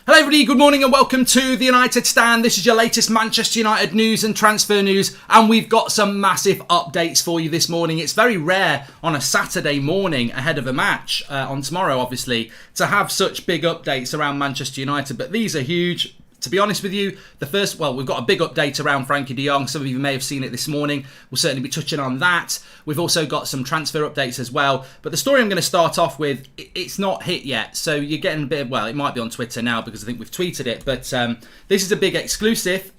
Hello everybody, good morning and welcome to the United Stand. This is your latest Manchester United news and transfer news, and we've got some massive updates for you this morning. It's very rare on a Saturday morning ahead of a match on tomorrow, obviously, to have such big updates around Manchester United, but these are huge. To be honest with you, we've got a big update around Frankie de Jong. Some of you may have seen it this morning. We'll certainly be touching on that. We've also got some transfer updates as well. But the story I'm going to start off with, it's not hit yet. So you're getting a bit of, it might be on Twitter now because I think we've tweeted it. But this is a big exclusive.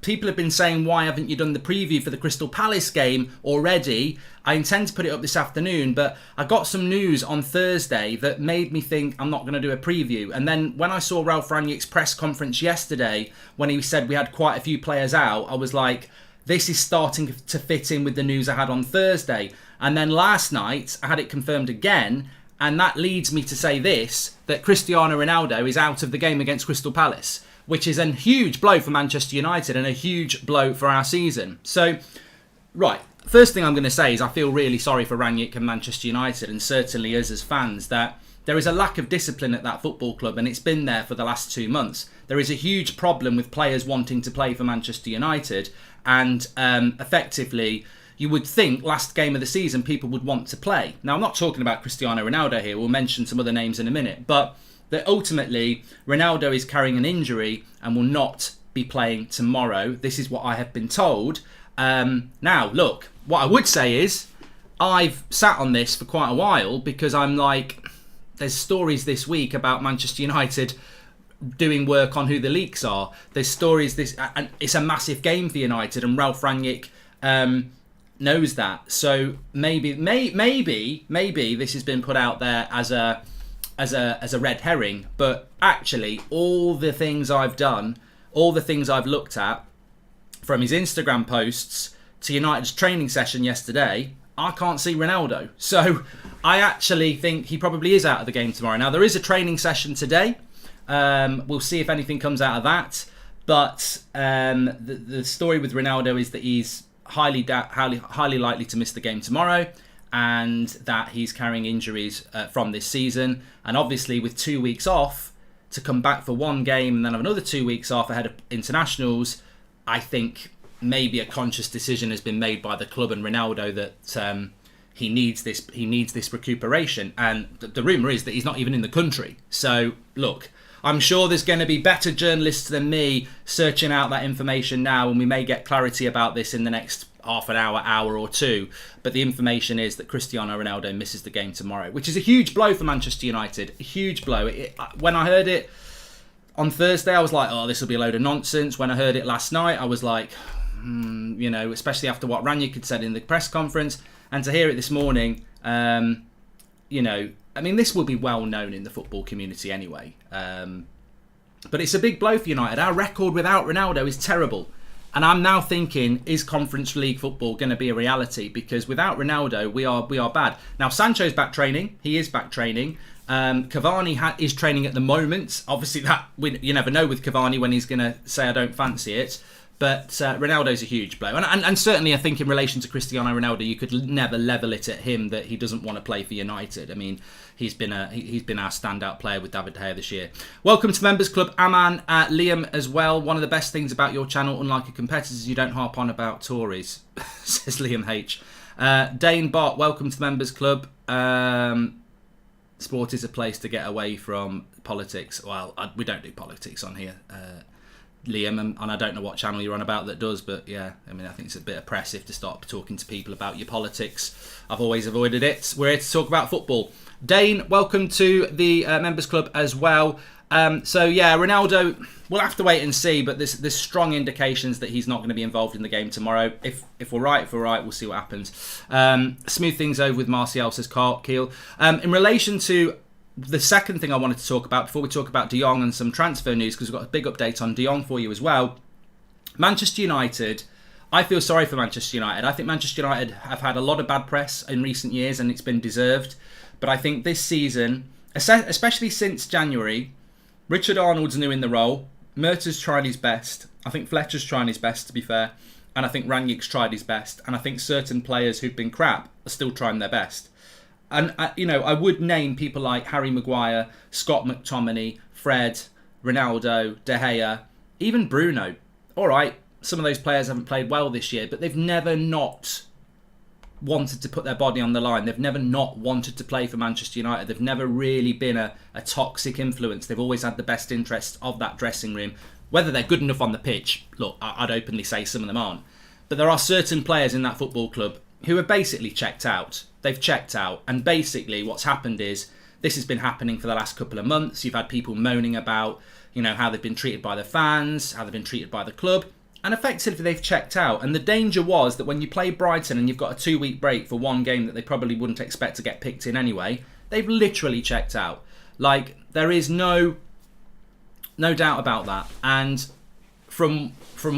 People have been saying, why haven't you done the preview for the Crystal Palace game already? I intend to put it up this afternoon, but I got some news on Thursday that made me think I'm not going to do a preview. And then when I saw Ralf Rangnick's press conference yesterday, when he said we had quite a few players out, I was like, this is starting to fit in with the news I had on Thursday. And then last night, I had it confirmed again, and that leads me to say this, that Cristiano Ronaldo is out of the game against Crystal Palace, which is a huge blow for Manchester United and a huge blow for our season. So, right. First thing I'm going to say is I feel really sorry for Rangnick and Manchester United, and certainly us as fans, that there is a lack of discipline at that football club, and it's been there for the last 2 months. There is a huge problem with players wanting to play for Manchester United, and effectively, you would think last game of the season people would want to play. Now, I'm not talking about Cristiano Ronaldo here. We'll mention some other names in a minute, but that ultimately Ronaldo is carrying an injury and will not be playing tomorrow. This is what I have been told. Now, look, what I would say is I've sat on this for quite a while because I'm like, there's stories this week about Manchester United doing work on who the leaks are. There's stories and it's a massive game for United, and Ralf Rangnick knows that. So maybe this has been put out there as a red herring. But actually, all the things I've done, all the things I've looked at, from his Instagram posts to United's training session yesterday, I can't see Ronaldo. So I actually think he probably is out of the game tomorrow. Now, there is a training session today. We'll see if anything comes out of that. But the story with Ronaldo is that he's highly likely to miss the game tomorrow, and that he's carrying injuries from this season. And obviously, with 2 weeks off, to come back for one game and then have another 2 weeks off ahead of internationals, I think maybe a conscious decision has been made by the club and Ronaldo that he needs this recuperation. And the rumour is that he's not even in the country. So, look, I'm sure there's going to be better journalists than me searching out that information now, and we may get clarity about this in the next half an hour or two. But the information is that Cristiano Ronaldo misses the game tomorrow, which is a huge blow for Manchester United. A huge blow. When I heard it on Thursday, I was like, oh, this will be a load of nonsense. When I heard it last night, I was like, especially after what Rangnick had said in the press conference. And to hear it this morning, this will be well known in the football community anyway. But it's a big blow for United. Our record without Ronaldo is terrible. And I'm now thinking, is Conference League football going to be a reality? Because without Ronaldo, we are bad. Now, Sancho's back training. He is back training. Cavani is training at the moment. Obviously, you never know with Cavani when he's going to say, I don't fancy it. But Ronaldo's a huge blow. And certainly, I think in relation to Cristiano Ronaldo, you could never level it at him that he doesn't want to play for United. I mean, he's been our standout player with David De Gea this year. Welcome to Members Club, Aman, Liam as well. One of the best things about your channel, unlike your competitors, you don't harp on about Tories, says Liam H. Dane Bart, welcome to the Members Club. Sport is a place to get away from politics. Well, we don't do politics on here, Liam, and I don't know what channel you're on about that does, but yeah, I think it's a bit oppressive to start talking to people about your politics. I've always avoided it. We're here to talk about football. Dane, welcome to the Members Club as well. Ronaldo, we'll have to wait and see, but there's strong indications that he's not going to be involved in the game tomorrow. If we're right, we'll see what happens. Smooth things over with Martial, says Carl Keel. In relation to the second thing I wanted to talk about, before we talk about De Jong and some transfer news, because we've got a big update on De Jong for you as well. Manchester United, I feel sorry for Manchester United. I think Manchester United have had a lot of bad press in recent years, and it's been deserved. But I think this season, especially since January, Richard Arnold's new in the role. Murtaugh's trying his best. I think Fletcher's trying his best, to be fair. And I think Rangnick's tried his best. And I think certain players who've been crap are still trying their best. And, I would name people like Harry Maguire, Scott McTominay, Fred, Ronaldo, De Gea, even Bruno. All right, some of those players haven't played well this year, but they've never not wanted to put their body on the line. They've never not wanted to play for Manchester United. They've never really been a toxic influence. They've always had the best interests of that dressing room. Whether they're good enough on the pitch, look, I'd openly say some of them aren't. But there are certain players in that football club who are basically checked out. They've checked out. And basically what's happened is, this has been happening for the last couple of months. You've had people moaning about, how they've been treated by the fans, how they've been treated by the club. And effectively, they've checked out. And the danger was that when you play Brighton and you've got a 2-week break for one game that they probably wouldn't expect to get picked in anyway, they've literally checked out. Like, there is no doubt about that. And from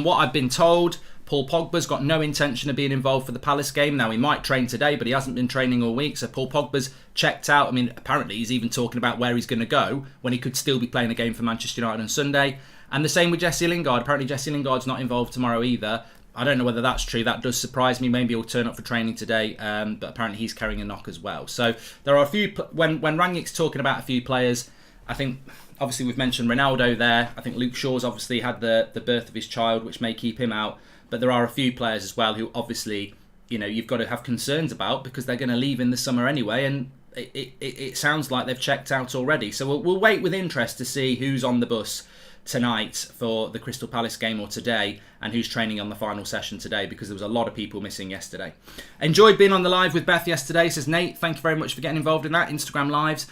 what I've been told, Paul Pogba's got no intention of being involved for the Palace game. Now, he might train today, but he hasn't been training all week. So Paul Pogba's checked out. I mean, apparently he's even talking about where he's going to go when he could still be playing a game for Manchester United on Sunday. And the same with Jesse Lingard. Apparently Jesse Lingard's not involved tomorrow either. I don't know whether that's true. That does surprise me. Maybe he'll turn up for training today. But apparently he's carrying a knock as well. So there are a few... When Rangnick's talking about a few players, I think... Obviously, we've mentioned Ronaldo there. I think Luke Shaw's obviously had the birth of his child, which may keep him out. But there are a few players as well who obviously, you've got to have concerns about because they're going to leave in the summer anyway. And it sounds like they've checked out already. So we'll wait with interest to see who's on the bus tonight for the Crystal Palace game or today and who's training on the final session today, because there was a lot of people missing yesterday. Enjoyed being on the live with Beth yesterday, says Nate. Thank you very much for getting involved in that. Instagram lives.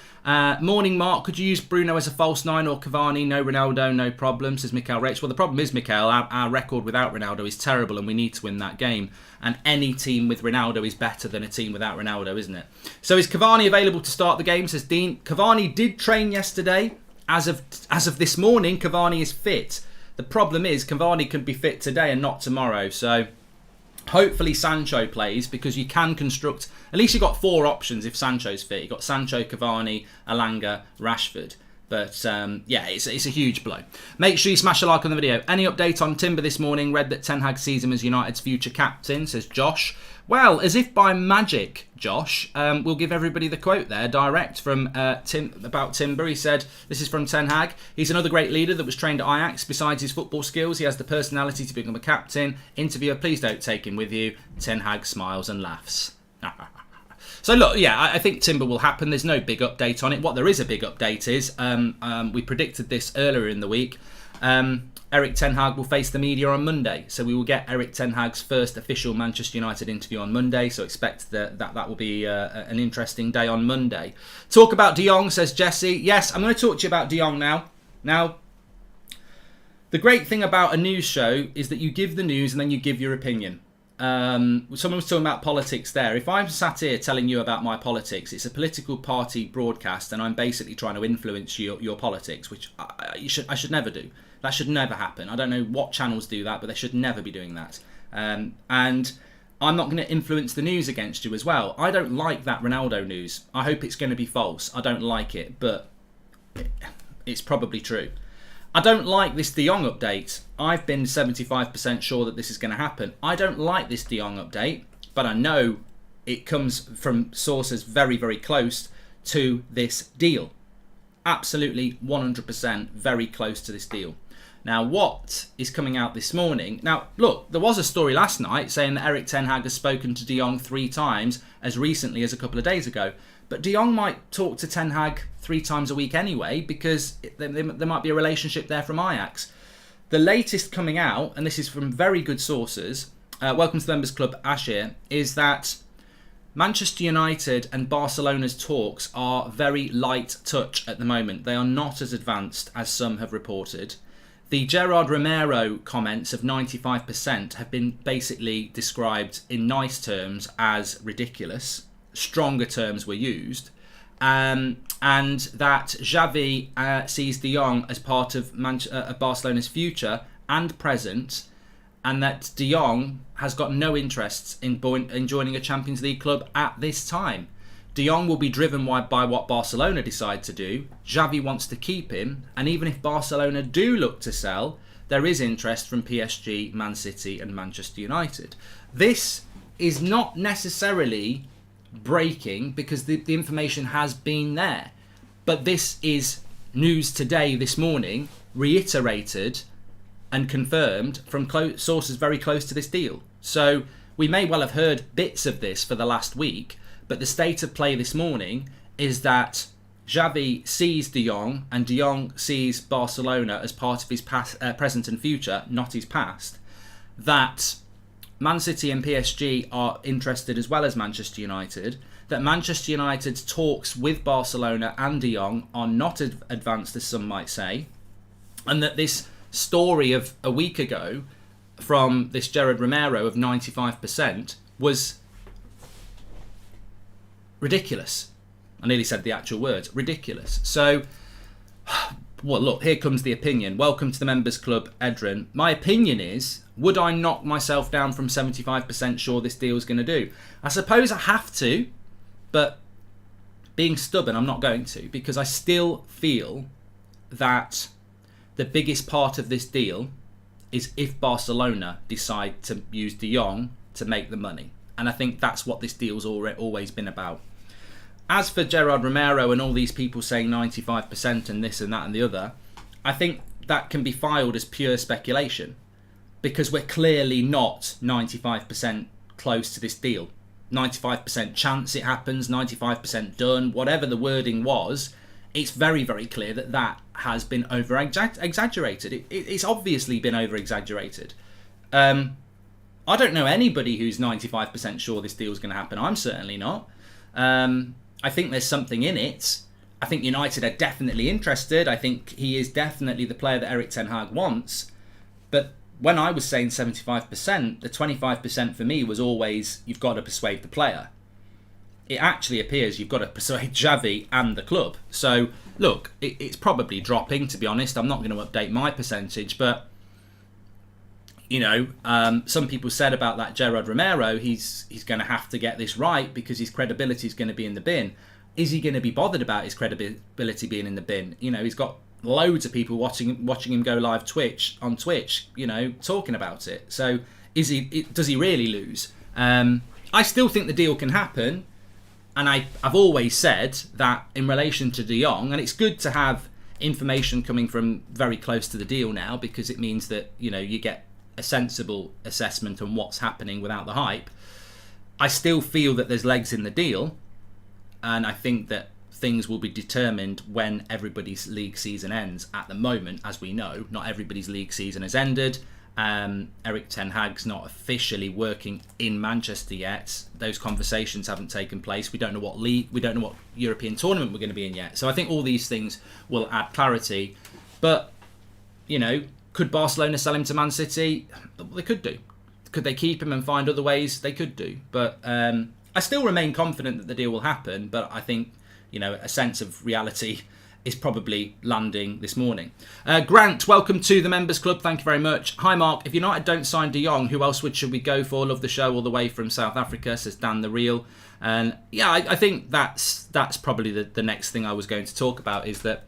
Morning, Mark. Could you use Bruno as a false nine or Cavani? No Ronaldo, no problem, says Mikael Rach. Well, the problem is, Mikael, our record without Ronaldo is terrible and we need to win that game. And any team with Ronaldo is better than a team without Ronaldo, isn't it? So is Cavani available to start the game, says Dean. Cavani did train yesterday. As of this morning, Cavani is fit. The problem is Cavani can be fit today and not tomorrow. So hopefully Sancho plays, because you can construct... At least you've got 4 options if Sancho's fit. You've got Sancho, Cavani, Elanga, Rashford. But yeah, it's a huge blow. Make sure you smash a like on the video. Any update on Timber this morning? Read that Ten Hag sees him as United's future captain, says Josh. Well, as if by magic, Josh, we'll give everybody the quote there, direct from about Timber. He said, this is from Ten Hag. He's another great leader that was trained at Ajax. Besides his football skills, he has the personality to become a captain. Interviewer, please don't take him with you. Ten Hag smiles and laughs. So look, yeah, I think Timber will happen. There's no big update on it. What there is a big update is, we predicted this earlier in the week, Erik Ten Hag will face the media on Monday. So we will get Erik Ten Hag's first official Manchester United interview on Monday. So expect that will be an interesting day on Monday. Talk about De Jong, says Jesse. Yes, I'm going to talk to you about De Jong now. Now, the great thing about a news show is that you give the news and then you give your opinion. Someone was talking about politics there. If I'm sat here telling you about my politics, it's a political party broadcast and I'm basically trying to influence your politics, which I should never do. That should never happen. I don't know what channels do that, but they should never be doing that. And I'm not going to influence the news against you as well. I don't like that Ronaldo news. I hope it's going to be false. I don't like it, but it's probably true. I don't like this De Jong update. I've been 75% sure that this is going to happen. I don't like this De Jong update, but I know it comes from sources very, very close to this deal. Absolutely 100% very close to this deal. Now, what is coming out this morning? Now, look, there was a story last night saying that Erik Ten Hag has spoken to De Jong 3 times as recently as a couple of days ago. But De Jong might talk to Ten Hag 3 times a week anyway, because there might be a relationship there from Ajax. The latest coming out, and this is from very good sources, welcome to the Members Club, Ashir, is that Manchester United and Barcelona's talks are very light touch at the moment. They are not as advanced as some have reported. The Gerard Romero comments of 95% have been basically described in nice terms as ridiculous. Stronger terms were used. And that Xavi sees De Jong as part of Barcelona's future and present, and that De Jong has got no interests in joining a Champions League club at this time. De Jong will be driven by what Barcelona decide to do. Xavi wants to keep him, and even if Barcelona do look to sell, there is interest from PSG, Man City and Manchester United. This is not necessarily breaking because the information has been there, but this is news today, this morning, reiterated and confirmed from sources very close to this deal. So we may well have heard bits of this for the last week, but the state of play this morning is that Xavi sees De Jong, and De Jong sees Barcelona as part of his present and future, not his past. That Man City and PSG are interested as well as Manchester United. That Manchester United's talks with Barcelona and De Jong are not advanced, as some might say. And that this story of a week ago from this Gerard Romero of 95% was ridiculous. I nearly said the actual words, ridiculous. So, well, look, here comes the opinion. Welcome to the Members Club, Edrin. My opinion is, would I knock myself down from 75% sure this deal's going to do? I suppose I have to, but being stubborn, I'm not going to, because I still feel that the biggest part of this deal is if Barcelona decide to use De Jong to make the money. And I think that's what this deal's always been about. As for Gerard Romero and all these people saying 95% and this and that and the other, I think that can be filed as pure speculation, because we're clearly not 95% close to this deal. 95% chance it happens, 95% done, whatever the wording was, it's very, very clear that that has been over-exaggerated. It's obviously been over-exaggerated. I don't know anybody who's 95% sure this deal's going to happen. I'm certainly not. I think there's something in it. I think United are definitely interested. I think he is definitely the player that Erik ten Hag wants. But when I was saying 75%, the 25% for me was always, you've got to persuade the player. It actually appears you've got to persuade Xavi and the club. So, look, it's probably dropping, to be honest. I'm not going to update my percentage, but, you know, some people said about that Gerard Romero, he's going to have to get this right because his credibility is going to be in the bin. Is he going to be bothered about his credibility being in the bin? You know, he's got loads of people watching him go live on Twitch, you know, talking about it. So, does he really lose? I still think the deal can happen. And I've always said that in relation to De Jong, and it's good to have information coming from very close to the deal now, because it means that, you know, you get a sensible assessment on what's happening without the hype. I still feel that there's legs in the deal, and I think that things will be determined when everybody's league season ends. At the moment, as we know, not everybody's league season has ended. Erik ten Hag's not officially working in Manchester yet. Those conversations haven't taken place. We don't know what league, we don't know what European tournament we're going to be in yet. So I think all these things will add clarity. But, you know, could Barcelona sell him to Man City? They could do. Could they keep him and find other ways? They could do. But I still remain confident that the deal will happen. But I think, you know, a sense of reality is probably landing this morning. Grant, welcome to the Members Club. Thank you very much. Hi, Mark. If United don't sign De Jong, who else should we go for? Love the show all the way from South Africa, says Dan the Real. And yeah, I think that's probably the next thing I was going to talk about, is that,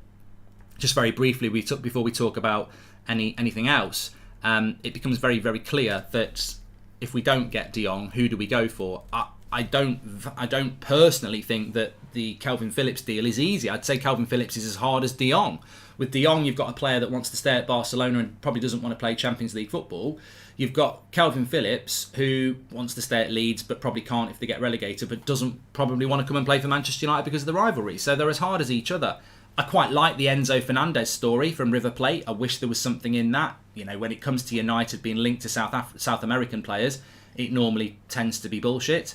just very briefly, before we talk about anything else, it becomes very, very clear that if we don't get De Jong, who do we go for? I don't personally think that the Calvin Phillips deal is easy. I'd say Calvin Phillips is as hard as De Jong. With De Jong, you've got a player that wants to stay at Barcelona and probably doesn't want to play Champions League football. You've got Calvin Phillips, who wants to stay at Leeds but probably can't if they get relegated, but doesn't probably want to come and play for Manchester United because of the rivalry. So they're as hard as each other. I quite like the Enzo Fernandez story from River Plate. I wish there was something in that. You know, when it comes to United being linked to South American players, it normally tends to be bullshit.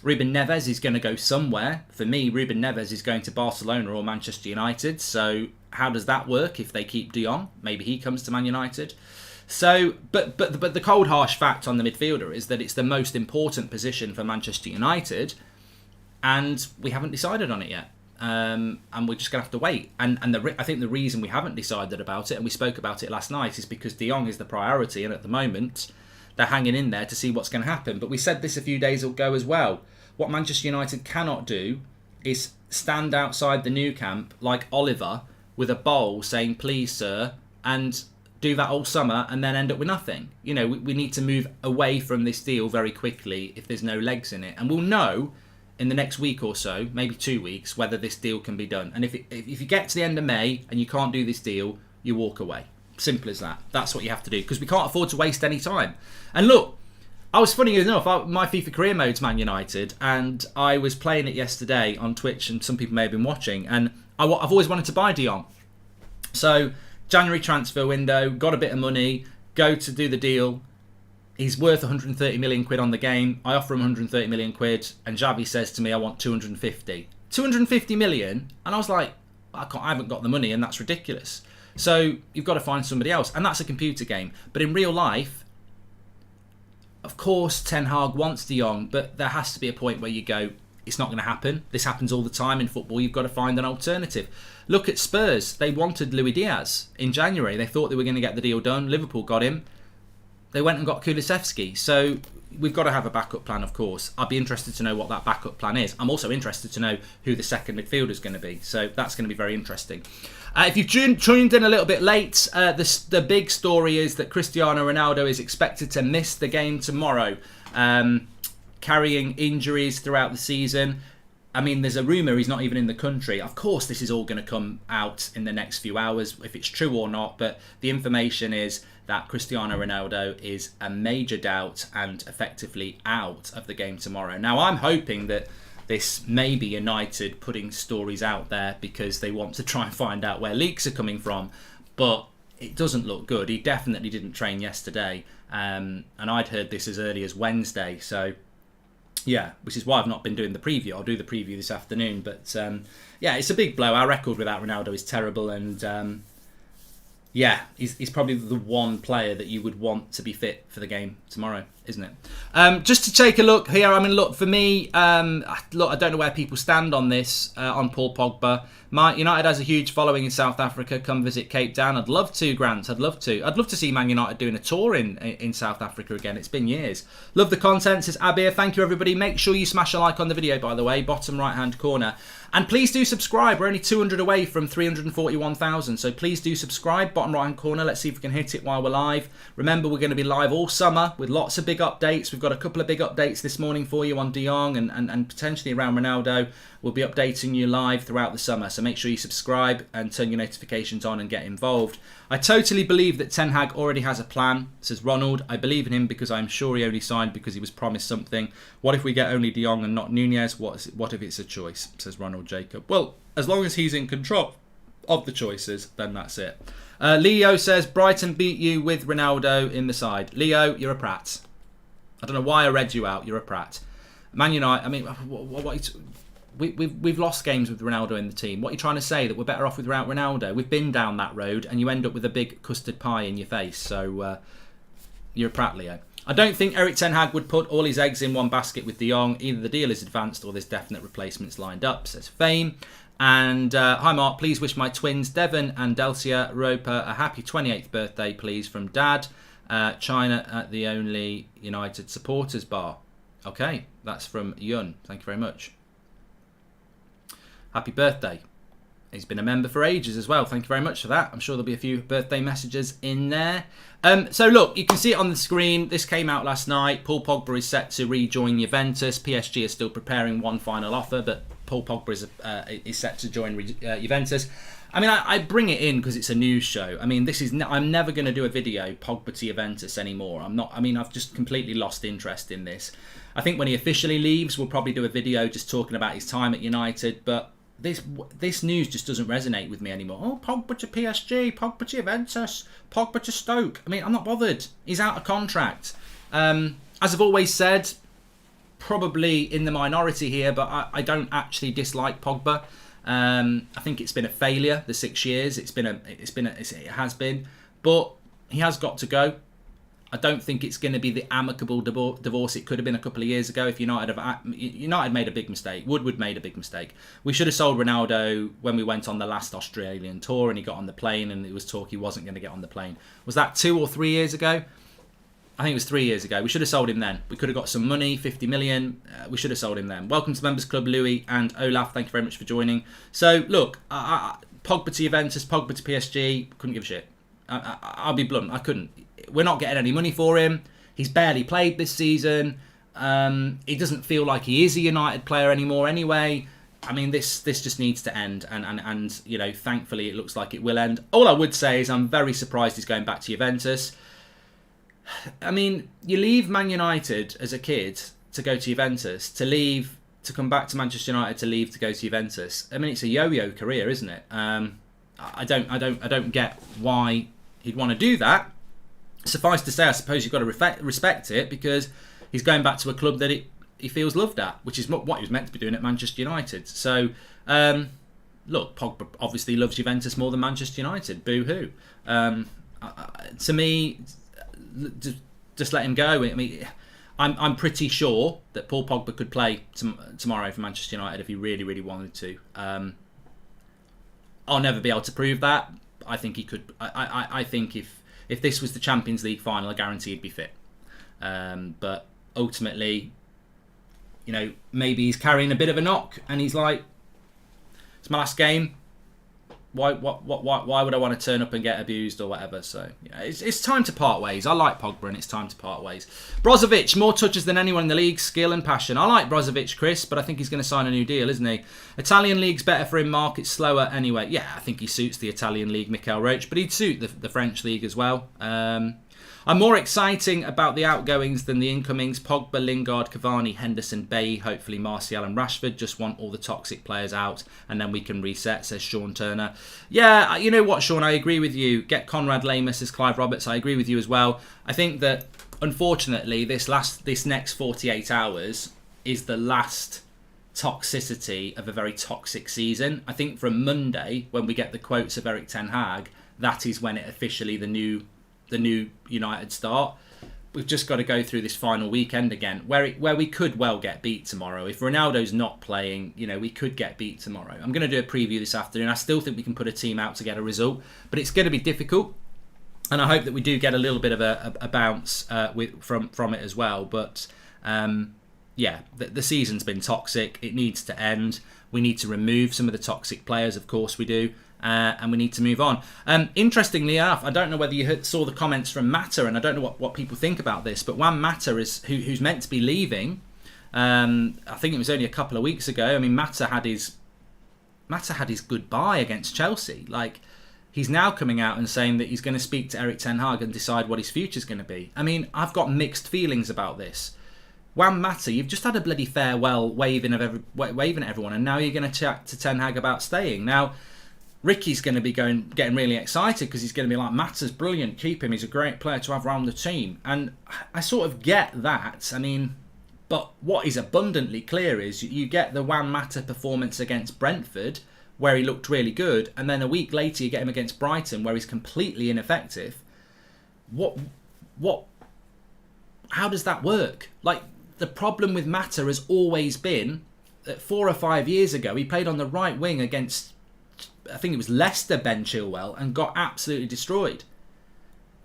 Ruben Neves is going to go somewhere. For me, Ruben Neves is going to Barcelona or Manchester United. So how does that work if they keep De Jong? Maybe he comes to Man United. So, but the cold harsh fact on the midfielder is that it's the most important position for Manchester United, and we haven't decided on it yet. And we're just going to have to wait. And I think the reason we haven't decided about it, and we spoke about it last night, is because De Jong is the priority, and at the moment they're hanging in there to see what's going to happen. But we said this a few days ago as well. What Manchester United cannot do is stand outside the new camp like Oliver with a bowl saying, please, sir, and do that all summer and then end up with nothing. You know, we need to move away from this deal very quickly if there's no legs in it. And we'll know in the next week or so, maybe 2 weeks, whether this deal can be done. And if you get to the end of May and you can't do this deal, you walk away. Simple as that. That's what you have to do, because we can't afford to waste any time. And look, I was funny enough, my FIFA career mode's Man United, and I was playing it yesterday on Twitch, and some people may have been watching, and I've always wanted to buy Jong. So, January transfer window, got a bit of money, go to do the deal. He's worth 130 million quid on the game. I offer him 130 million quid, and Xavi says to me, I want 250. 250 million? And I was like, I haven't got the money, and that's ridiculous. So you've got to find somebody else, and that's a computer game. But in real life, of course, Ten Hag wants De Jong, but there has to be a point where you go, it's not going to happen. This happens all the time in football. You've got to find an alternative. Look at Spurs. They wanted Luis Diaz in January. They thought they were going to get the deal done. Liverpool got him. They went and got Kulusevski. So we've got to have a backup plan, of course. I'd be interested to know what that backup plan is. I'm also interested to know who the second midfielder is going to be. So that's going to be very interesting. If you've tuned in a little bit late, the big story is that Cristiano Ronaldo is expected to miss the game tomorrow, carrying injuries throughout the season. I mean, there's a rumour he's not even in the country. Of course, this is all going to come out in the next few hours, if it's true or not. But the information is that Cristiano Ronaldo is a major doubt and effectively out of the game tomorrow. Now, I'm hoping that this may be United putting stories out there because they want to try and find out where leaks are coming from. But it doesn't look good. He definitely didn't train yesterday. And I'd heard this as early as Wednesday. So, yeah, which is why I've not been doing the preview. I'll do the preview this afternoon. But, yeah, it's a big blow. Our record without Ronaldo is terrible. And, yeah, he's probably the one player that you would want to be fit for the game tomorrow, isn't it? Just to take a look here, I mean, look, for me, I don't know where people stand on this, on Paul Pogba. United has a huge following in South Africa. Come visit Cape Town. I'd love to, Grant. I'd love to. I'd love to see Man United doing a tour in South Africa again. It's been years. Love the content, says Abir. Thank you, everybody. Make sure you smash a like on the video, by the way, bottom right-hand corner. And please do subscribe. We're only 200 away from 341,000. So please do subscribe, bottom right-hand corner. Let's see if we can hit it while we're live. Remember, we're going to be live all summer with lots of big updates. We've got a couple of big updates this morning for you on De Jong and potentially around Ronaldo. We'll be updating you live throughout the summer. So make sure you subscribe and turn your notifications on and get involved. I totally believe that Ten Hag already has a plan, says Ronald. I believe in him because I'm sure he only signed because he was promised something. What if we get only De Jong and not Nunez? What if it's a choice, says Ronald Jacob. Well, as long as he's in control of the choices, then that's it. Leo says, Brighton beat you with Ronaldo in the side. Leo, you're a prat. I don't know why I read you out. You're a prat. Man United, I mean, we've lost games with Ronaldo in the team. What are you trying to say? That we're better off without Ronaldo? We've been down that road and you end up with a big custard pie in your face. So you're a prat, Leo. I don't think Erik Ten Hag would put all his eggs in one basket with De Jong. Either the deal is advanced or there's definite replacements lined up, says Fame. And hi Mark, please wish my twins Devon and Delcia Roper a happy 28th birthday, please, from Dad. China at the only United supporters bar. Okay, that's from Yun. Thank you very much. Happy birthday. He's been a member for ages as well. Thank you very much for that. I'm sure there'll be a few birthday messages in there. So look, you can see it on the screen. This came out last night. Paul Pogba is set to rejoin Juventus. PSG is still preparing one final offer, but Paul Pogba is set to join Juventus. I mean, I bring it in because it's a news show. I mean, I'm never going to do a video Pogba to Juventus anymore. I've just completely lost interest in this. I think when he officially leaves, we'll probably do a video just talking about his time at United, but this news just doesn't resonate with me anymore. Oh, Pogba to PSG, Pogba to Juventus, Pogba to Stoke. I mean, I'm not bothered. He's out of contract. As I've always said, probably in the minority here, but I don't actually dislike Pogba. I think it's been a failure, the 6 years. It has been, but he has got to go. I don't think it's going to be the amicable divorce it could have been a couple of years ago if United made a big mistake. Woodward made a big mistake. We should have sold Ronaldo when we went on the last Australian tour and he got on the plane and it was talk he wasn't going to get on the plane. Was that 2 or 3 years ago? I think it was 3 years ago. We should have sold him then. We could have got some money, 50 million. We should have sold him then. Welcome to the Members Club, Louis and Olaf. Thank you very much for joining. So, look, Pogba to Juventus, Pogba to PSG, couldn't give a shit. I'll be blunt, I couldn't. We're not getting any money for him. He's barely played this season. He doesn't feel like he is a United player anymore anyway. I mean, this just needs to end, and you know, thankfully it looks like it will end. All I would say is I'm very surprised he's going back to Juventus. I mean, you leave Man United as a kid to go to Juventus, to come back to Manchester United, to leave to go to Juventus. I mean, it's a yo-yo career, isn't it? I don't get why he'd want to do that. Suffice to say, I suppose you've got to respect it, because he's going back to a club that he feels loved at, which is what he was meant to be doing at Manchester United. So, look, Pogba obviously loves Juventus more than Manchester United. Boo-hoo. To me, just let him go. I mean, I'm pretty sure that Paul Pogba could play tomorrow for Manchester United if he really, really wanted to. I'll never be able to prove that. I think he could. I think if this was the Champions League final, I guarantee he'd be fit. But ultimately, you know, maybe he's carrying a bit of a knock, and he's like, it's my last game. Why would I want to turn up and get abused or whatever? So yeah, it's time to part ways. I like Pogba, and it's time to part ways. Brozovic, more touches than anyone in the league, skill and passion. I like Brozovic, Chris, but I think he's going to sign a new deal, isn't he? Italian league's better for him, Mark. It's slower anyway. Yeah, I think he suits the Italian league, Mikel Roach, but he'd suit the French league as well. I'm more exciting about the outgoings than the incomings. Pogba, Lingard, Cavani, Henderson, Bailly, hopefully Martial and Rashford. Just want all the toxic players out, and then we can reset, says Sean Turner. Yeah, you know what, Sean, I agree with you. Get Conrad Lamy, says Clive Roberts. I agree with you as well. I think that, unfortunately, this next 48 hours is the last toxicity of a very toxic season. I think from Monday, when we get the quotes of Erik ten Hag, that is when it officially, the new United start. We've just got to go through this final weekend again, where we could well get beat tomorrow. If Ronaldo's not playing, you know, we could get beat tomorrow. I'm going to do a preview this afternoon. I still think we can put a team out to get a result, but it's going to be difficult, and I hope that we do get a little bit of a bounce from it as well. But yeah, the season's been toxic. It needs to end. We need to remove some of the toxic players, of course we do. And we need to move on. Interestingly enough, I don't know whether you saw the comments from Mata, and I don't know what people think about this, but Juan Mata, who's meant to be leaving. I think it was only a couple of weeks ago. I mean, Mata had his goodbye against Chelsea. Like, he's now coming out and saying that he's going to speak to Erik ten Hag and decide what his future's going to be. I mean, I've got mixed feelings about this. Juan Mata, you've just had a bloody farewell waving at everyone, and now you're going to chat to Ten Hag about staying. Now, Ricky's going to be getting really excited, because he's going to be like, Mata's brilliant, keep him, he's a great player to have around the team. And I sort of get that. I mean, but what is abundantly clear is you get the Juan Mata performance against Brentford, where he looked really good, and then a week later you get him against Brighton, where he's completely ineffective. How does that work? Like, the problem with Mata has always been that 4 or 5 years ago he played on the right wing against, I think it was Leicester, Ben Chilwell, and got absolutely destroyed.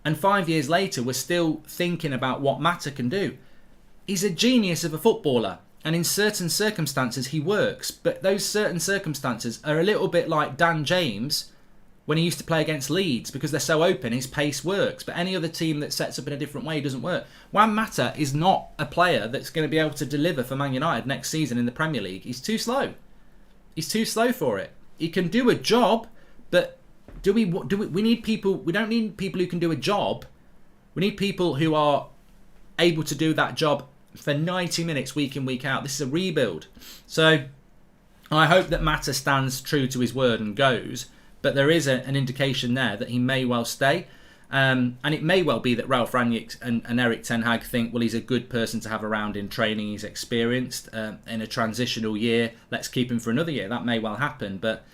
And 5 years later, we're still thinking about what Mata can do. He's a genius of a footballer, and in certain circumstances he works, but those certain circumstances are a little bit like Dan James when he used to play against Leeds, because they're so open, his pace works, but any other team that sets up in a different way doesn't work. Juan Mata is not a player that's going to be able to deliver for Man United next season in the Premier League. He's too slow. He's too slow for it. He can do a job, but we need people. We don't need people who can do a job. We need people who are able to do that job for 90 minutes week in, week out. This is a rebuild. So I hope that Mata stands true to his word and goes, but there is an indication there that he may well stay. And it may well be that Ralf Rangnick and Erik ten Hag think, well, he's a good person to have around in training. He's experienced in a transitional year. Let's keep him for another year. That may well happen. But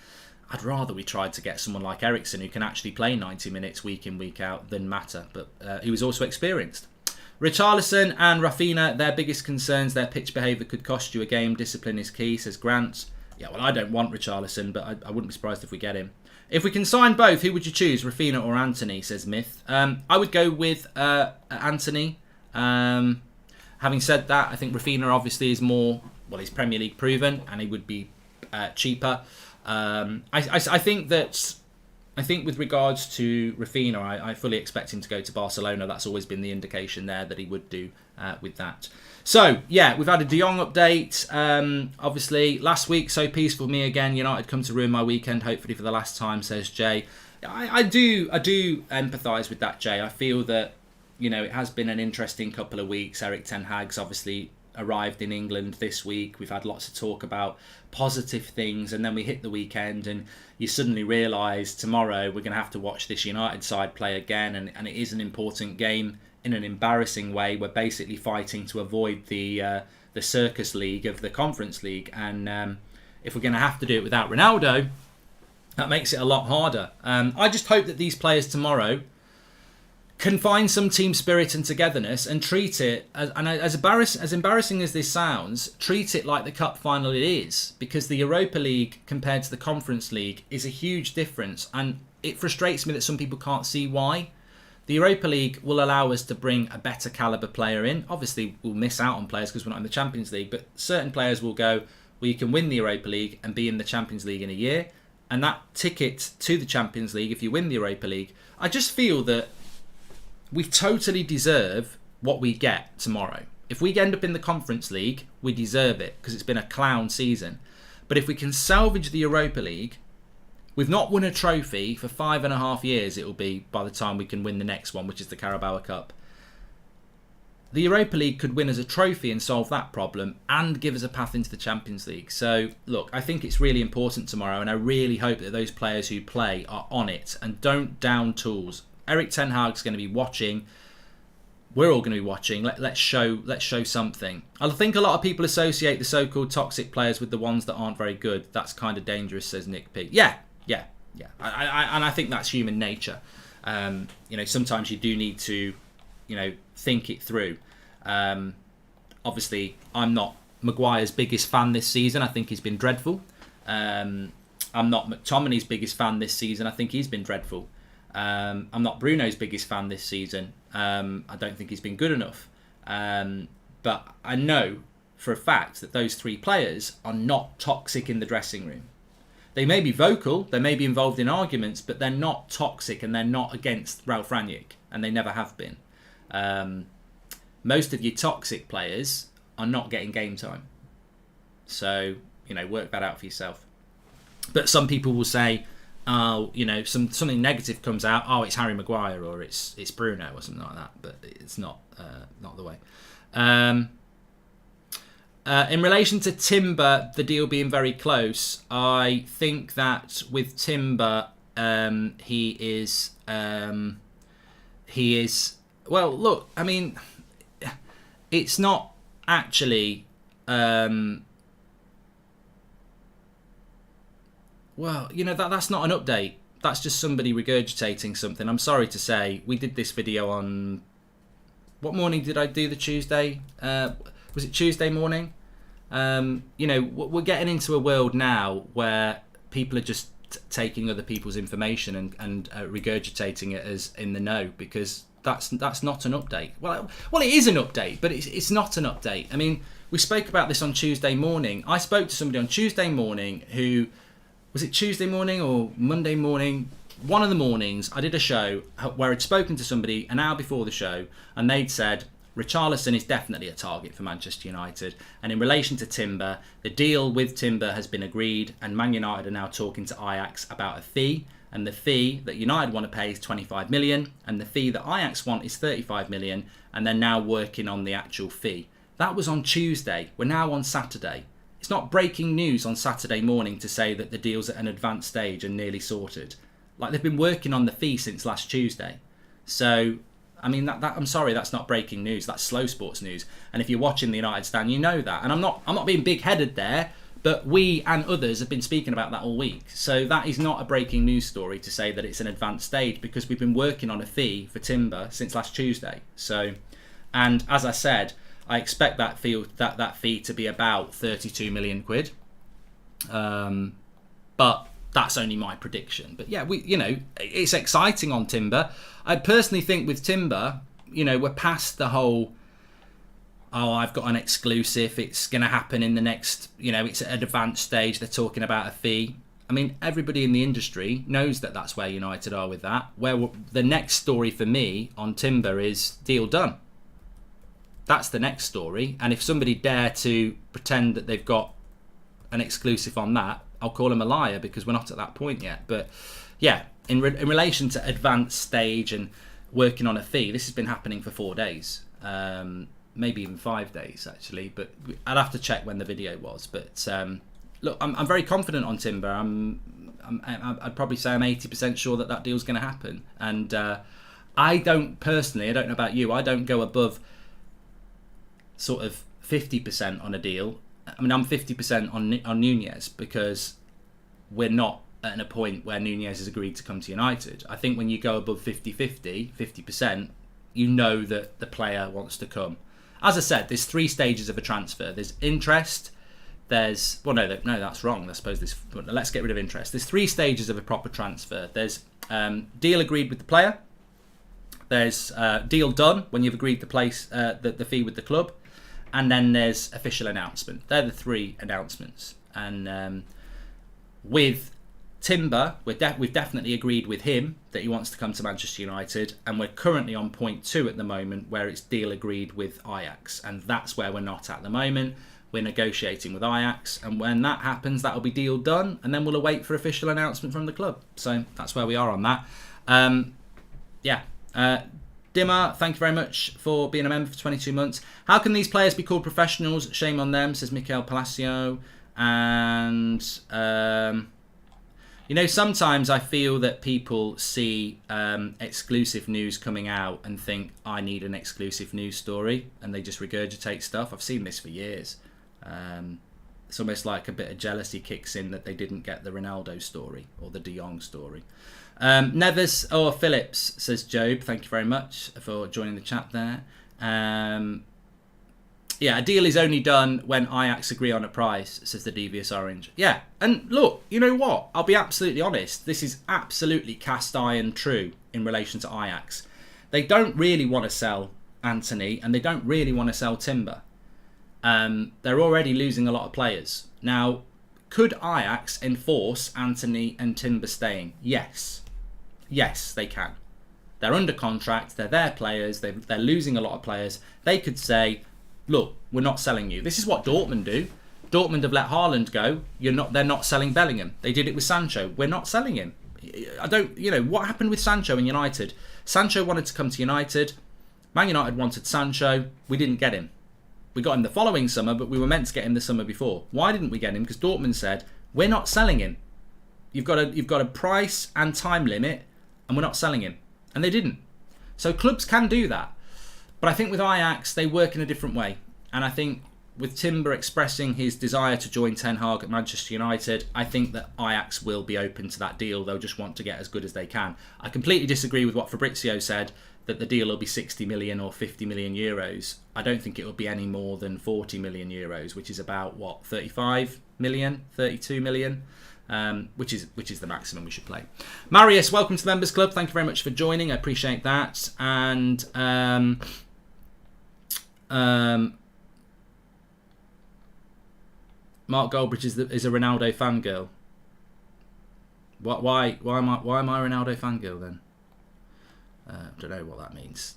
I'd rather we tried to get someone like Eriksen, who can actually play 90 minutes week in, week out, than Mata. But he was also experienced. Richarlison and Rafinha, their biggest concerns, their pitch behaviour could cost you a game. Discipline is key, says Grant. Yeah, well, I don't want Richarlison, but I wouldn't be surprised if we get him. If we can sign both, who would you choose, Rafinha or Anthony, says Myth? I would go with Anthony. Having said that, I think Rafinha obviously is more, well, he's Premier League proven, and he would be cheaper. I think that I think with regards to Rafinha, I fully expect him to go to Barcelona. That's always been the indication there that he would do with that. So, yeah, we've had a De Jong update. Obviously, last week, so peaceful for me again. United come to ruin my weekend, hopefully for the last time, says Jay. I do empathise with that, Jay. I feel that, it has been an interesting couple of weeks. Erik ten Hag's obviously arrived in England this week. We've had lots of talk about positive things, and then we hit the weekend and you suddenly realise tomorrow we're going to have to watch this United side play again, and it is an important game in an embarrassing way. We're basically fighting to avoid the circus league of the Conference League, and if we're going to have to do it without Ronaldo, that makes it a lot harder. I just hope that these players tomorrow can find some team spirit and togetherness and treat it, as embarrassing as this sounds, treat it like the cup final it is. Because the Europa League compared to the Conference League is a huge difference. And it frustrates me that some people can't see why. The Europa League will allow us to bring a better calibre player in. Obviously, we'll miss out on players because we're not in the Champions League. But certain players will go, well, you can win the Europa League and be in the Champions League in a year. And that ticket to the Champions League, if you win the Europa League, I just feel that we totally deserve what we get tomorrow. If we end up in the Conference League, we deserve it because it's been a clown season. But if we can salvage the Europa League, we've not won a trophy for 5.5 years, it will be by the time we can win the next one, which is the Carabao Cup. The Europa League could win as a trophy and solve that problem and give us a path into the Champions League. So, look, I think it's really important tomorrow, and I really hope that those players who play are on it and don't down tools. Erik ten Hag's going to be watching. We're all going to be watching. Let's show something. I think a lot of people associate the so-called toxic players with the ones that aren't very good. That's kind of dangerous, says Nick P. Yeah. And I think that's human nature. Sometimes you do need to, think it through. Obviously, I'm not Maguire's biggest fan this season. I think he's been dreadful. I'm not McTominay's biggest fan this season. I think he's been dreadful. I'm not Bruno's biggest fan this season. I don't think he's been good enough. But I know for a fact that those three players are not toxic in the dressing room. They may be vocal, they may be involved in arguments, but they're not toxic and they're not against Ralf Rangnick, and they never have been. Most of your toxic players are not getting game time. So, work that out for yourself. But some people will say, something negative comes out. Oh, it's Harry Maguire or it's Bruno or something like that. But it's not the way. In relation to Timber, the deal being very close, I think that with Timber, he is. Well, look, I mean, it's not actually. Well, that's not an update. That's just somebody regurgitating something. I'm sorry to say. We did this video on... What morning did I do the Tuesday? Was it Tuesday morning? We're getting into a world now where people are just taking other people's information and regurgitating it as in the know, because that's not an update. Well, it is an update, but it's not an update. I mean, we spoke about this on Tuesday morning. I spoke to somebody on Tuesday morning who... Was it Tuesday morning or Monday morning? One of the mornings, I did a show where I'd spoken to somebody an hour before the show, and they'd said, Richarlison is definitely a target for Manchester United. And in relation to Timber, the deal with Timber has been agreed, and Man United are now talking to Ajax about a fee. And the fee that United want to pay is 25 million, and the fee that Ajax want is 35 million, and they're now working on the actual fee. That was on Tuesday. We're now on Saturday. It's not breaking news on Saturday morning to say that the deal's at an advanced stage and nearly sorted. Like, they've been working on the fee since last Tuesday. So, I mean, that I'm sorry, that's not breaking news. That's slow sports news. And if you're watching the United stand, you know that. And I'm not being big-headed there, but we and others have been speaking about that all week. So that is not a breaking news story to say that it's an advanced stage, because we've been working on a fee for Timber since last Tuesday. So, and as I said, I expect that fee to be about 32 million quid. But that's only my prediction. But yeah, it's exciting on Timber. I personally think with Timber, we're past the whole, I've got an exclusive, it's going to happen in the next, it's at an advanced stage, they're talking about a fee. I mean, everybody in the industry knows that that's where United are with that. Where the next story for me on Timber is deal done. That's the next story. And if somebody dare to pretend that they've got an exclusive on that, I'll call them a liar, because we're not at that point yet. But yeah, in relation to advanced stage and working on a fee, this has been happening for 4 days. Maybe even 5 days, actually. But I'd have to check when the video was. But look, I'm very confident on Timber. I'd probably say I'm 80% sure that deal's going to happen. And I don't personally, I don't know about you, I don't go above sort of 50% on a deal. I mean, I'm 50% on Nunez, because we're not at a point where Nunez has agreed to come to United. I think when you go above 50%, you know that the player wants to come. As I said, there's 3 stages of a transfer. There's interest. There's, well, no, that's wrong. I suppose let's get rid of interest. There's 3 stages of a proper transfer. There's deal agreed with the player. There's deal done when you've agreed to place the fee with the club. And then there's official announcement. They're the 3 announcements. And with Timber, we've definitely agreed with him that he wants to come to Manchester United. And we're currently on point 2 at the moment, where it's deal agreed with Ajax. And that's where we're not at the moment. We're negotiating with Ajax. And when that happens, that'll be deal done. And then we'll await for official announcement from the club. So that's where we are on that. Dimmer, thank you very much for being a member for 22 months. How can these players be called professionals? Shame on them, says Mikel Palacio. And, sometimes I feel that people see exclusive news coming out and think, I need an exclusive news story. And they just regurgitate stuff. I've seen this for years. It's almost like a bit of jealousy kicks in that they didn't get the Ronaldo story or the Jong story. Neves or Phillips, says Job. Thank you very much for joining the chat there. A deal is only done when Ajax agree on a price, says the Devious Orange. Yeah, and look, you know what? I'll be absolutely honest. This is absolutely cast iron true in relation to Ajax. They don't really want to sell Anthony, and they don't really want to sell Timber. They're already losing a lot of players. Now, could Ajax enforce Anthony and Timber staying? Yes. Yes, they can. They're under contract. They're their players. They're losing a lot of players. They could say, look, we're not selling you. This is what Dortmund do. Dortmund have let Haaland go. They're not selling Bellingham. They did it with Sancho. We're not selling him. What happened with Sancho in United? Sancho wanted to come to United. Man United wanted Sancho. We didn't get him. We got him the following summer, but we were meant to get him the summer before. Why didn't we get him? Because Dortmund said, we're not selling him. You've got a price and time limit, and we're not selling him. And they didn't. So clubs can do that. But I think with Ajax, they work in a different way. And I think with Timber expressing his desire to join Ten Hag at Manchester United, I think that Ajax will be open to that deal. They'll just want to get as good as they can. I completely disagree with what Fabrizio said, that the deal will be 60 million or 50 million euros. I don't think it will be any more than 40 million euros, which is about, 35 million, 32 million, which is the maximum we should play. Marius, welcome to the Members Club. Thank you very much for joining. I appreciate that. And Mark Goldbridge is a Ronaldo fangirl. Why am I a Ronaldo fangirl then? I don't know what that means.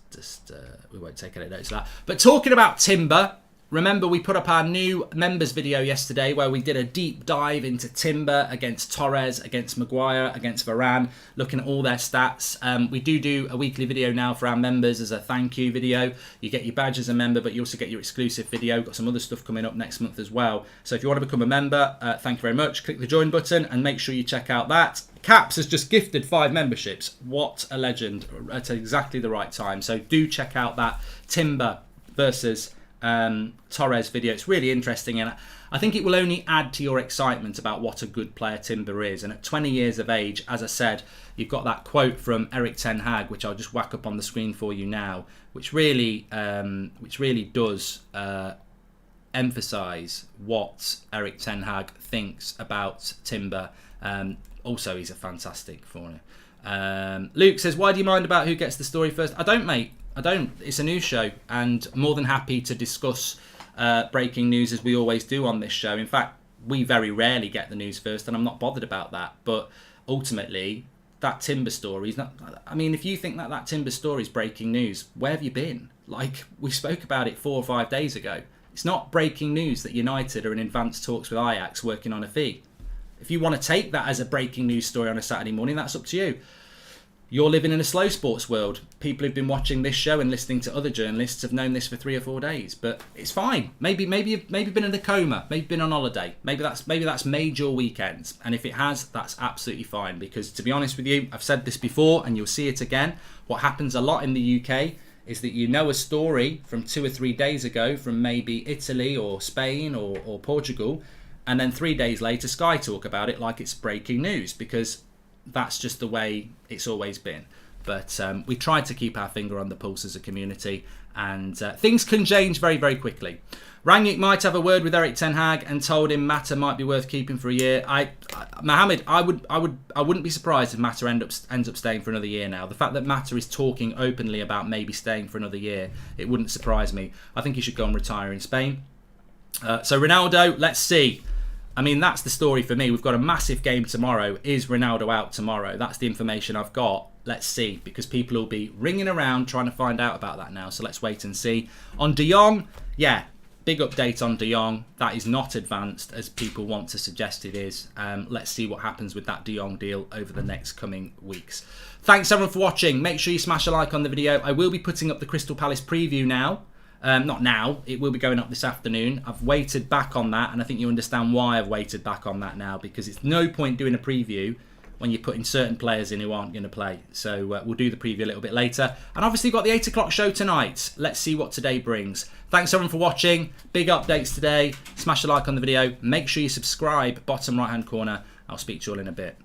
We won't take any notes of that. But talking about Timber, remember we put up our new members video yesterday where we did a deep dive into Timber against Torres, against Maguire, against Varane, looking at all their stats. We do a weekly video now for our members as a thank you video. You get your badge as a member, but you also get your exclusive video. Got some other stuff coming up next month as well. So if you want to become a member, thank you very much. Click the join button and make sure you check out that. Caps has just gifted 5 memberships. What a legend at exactly the right time. So do check out that Timber versus Torres video. It's really interesting, and I think it will only add to your excitement about what a good player Timber is. And at 20 years of age, as I said, you've got that quote from Erik Ten Hag, which I'll just whack up on the screen for you now, which really does emphasise what Erik Ten Hag thinks about Timber. Also, he's a fantastic foreigner. Luke says, why do you mind about who gets the story first? I don't, mate. I don't. It's a news show, and more than happy to discuss breaking news as we always do on this show. In fact, we very rarely get the news first, and I'm not bothered about that. But ultimately, that Timber story is not. I mean, if you think that that Timber story is breaking news, where have you been? Like, we spoke about it 4 or 5 days ago. It's not breaking news that United are in advanced talks with Ajax working on a fee. If you want to take that as a breaking news story on a Saturday morning, that's up to you. You're living in a slow sports world. People who've been watching this show and listening to other journalists have known this for 3 or 4 days. But it's fine. Maybe you've been in a coma. Maybe been on holiday. Maybe that's made your weekends. And if it has, that's absolutely fine. Because to be honest with you, I've said this before, and you'll see it again. What happens a lot in the UK is that you know a story from 2 or 3 days ago from maybe Italy or Spain or Portugal, and then 3 days later Sky talk about it like it's breaking news, because that's just the way it's always been. But we tried to keep our finger on the pulse as a community, and things can change very, very quickly. Rangnick might have a word with Erik ten Hag and told him Mata might be worth keeping for a year. Mohammed, I wouldn't be surprised if Mata ends up staying for another year now. The fact that Mata is talking openly about maybe staying for another year, it wouldn't surprise me. I think he should go and retire in Spain. So Ronaldo, let's see. I mean, that's the story for me. We've got a massive game tomorrow. Is Ronaldo out tomorrow? That's the information I've got. Let's see, because people will be ringing around trying to find out about that now. So let's wait and see. On De Jong, yeah, big update on De Jong. That is not advanced as people want to suggest it is. Let's see what happens with that De Jong deal over the next coming weeks. Thanks everyone for watching. Make sure you smash a like on the video. I will be putting up the Crystal Palace preview now. Not now, it will be going up this afternoon. I've waited back on that, and I think you understand why I've waited back on that now, because it's no point doing a preview when you're putting certain players in who aren't going to play. So we'll do the preview a little bit later. And obviously got the 8 o'clock show tonight. Let's see what today brings. Thanks everyone for watching. Big updates today. Smash a like on the video. Make sure you subscribe, bottom right hand corner. I'll speak to you all in a bit.